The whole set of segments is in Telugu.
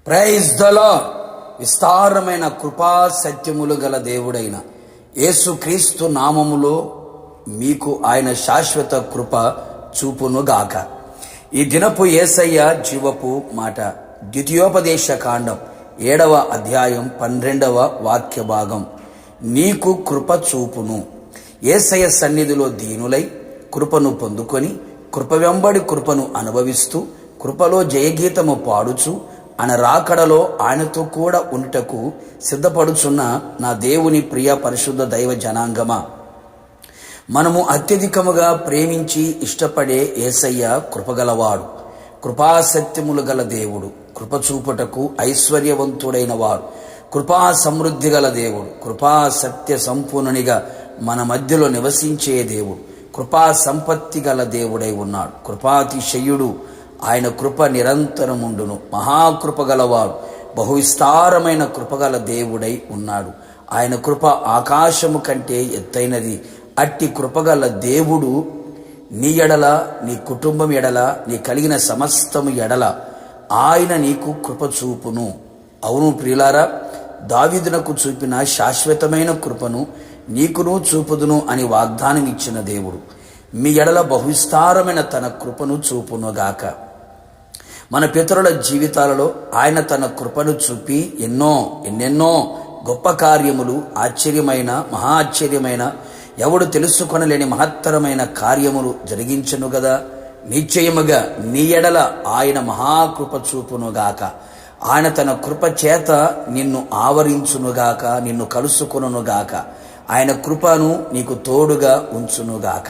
Praise the lord. విస్తారమైన కృపా సత్యములు గల దేవుడైన యేసుక్రీస్తు నామములో మీకు ఆయన శాశ్వత కృప చూపునుగాక. ఈ దినపు యేసయ్య జీవపు మాట ద్వితీయోపదేశ కాండం 7వ అధ్యాయం 12వ వాక్య భాగం. నీకు కృప చూపును. యేసయ్య సన్నిధిలో దీనులై కృపను పొందుకొని కృప వెంబడి కృపను అనుభవిస్తూ కృపలో జయగీతము పాడుచు ఆయన రాకడలో ఆయనతో కూడా ఉంటకు సిద్ధపడుచున్న నా దేవుని ప్రియ పరిశుద్ధ దైవ జనాంగమా, మనము అత్యధికముగా ప్రేమించి ఇష్టపడే యేసయ్య కృపగలవాడు, కృపాసత్యములు గల దేవుడు, కృప చూపుటకు ఐశ్వర్యవంతుడైన వాడు, కృపా సమృద్ధి గల దేవుడు, కృపా సత్య సంపూర్ణునిగా మన మధ్యలో నివసించే దేవుడు, కృపా సంపత్తి గల దేవుడై ఉన్నాడు. కృపాతిశయుడు, ఆయన కృప నిరంతరముండును. మహాకృప గలవాడు, బహువిస్తారమైన కృపగల దేవుడై ఉన్నాడు. ఆయన కృప ఆకాశము కంటే ఎత్తైనది. అట్టి కృపగల దేవుడు నీ ఎడల, నీ కుటుంబం ఎడల, నీ కలిగిన సమస్తము ఎడల ఆయన నీకు కృప చూపును. అవును ప్రియులారా, దావీదునకు చూపిన శాశ్వతమైన కృపను నీకును చూపుదును అని వాగ్దానం ఇచ్చిన దేవుడు మీ ఎడల బహువిస్తారమైన తన కృపను చూపునుగాక. మన పితరుల జీవితాలలో ఆయన తన కృపను చూపి ఎన్నెన్నో గొప్ప కార్యములు, ఆశ్చర్యమైన మహా ఆశ్చర్యమైన ఎవడు తెలుసుకొనలేని మహత్తరమైన కార్యములు జరిగించను గదా. నిశ్చయముగా నీ ఎడల ఆయన మహాకృప చూపునుగాక. ఆయన తన కృప చేత నిన్ను ఆవరించునుగాక, నిన్ను కలుసుకొనుగాక. ఆయన కృపను నీకు తోడుగా ఉంచునుగాక.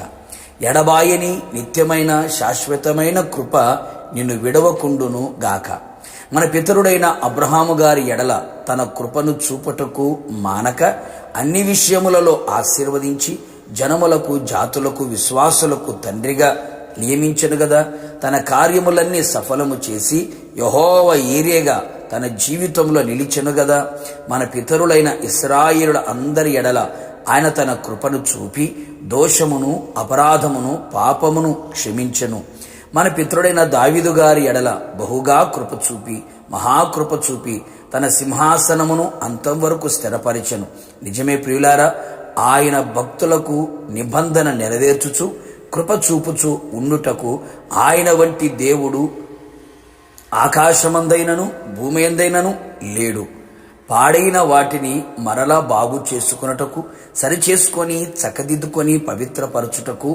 ఎడబాయని నిత్యమైన శాశ్వతమైన కృప నిన్ను విడవకుండును గాక. మన పితరుడైన అబ్రహాము గారి ఎడల తన కృపను చూపుటకు మానక అన్ని విషయములలో ఆశీర్వదించి జనములకు, జాతులకు, విశ్వాసులకు తండ్రిగా నియమించను గదా. తన కార్యములన్నీ సఫలము చేసి యెహోవా ఈరేగా తన జీవితంలో నిలిచెను గదా. మన పితరులైన ఇశ్రాయేలుల అందరి ఎడల ఆయన తన కృపను చూపి దోషమును, అపరాధమును, పాపమును క్షమించెను. మన పితరుడైన దావీదు గారి ఎడల బహుగా కృప చూపి, మహాకృప చూపి తన సింహాసనమును అంతం వరకు స్థిరపరిచెను. నిజమే ప్రియులారా, ఆయన భక్తులకు నిబంధన నెరవేర్చుచు కృప చూపుచు ఉండుటకు ఆయన వంటి దేవుడు ఆకాశమందైనను భూమి ఎందైనను లేడు. పాడైన వాటిని మరలా బాగు చేసుకొనుటకు, సరిచేసుకొని, చక్కదిద్దుకొని, పవిత్రపరచుటకు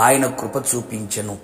ఆయన కృప చూపించెను.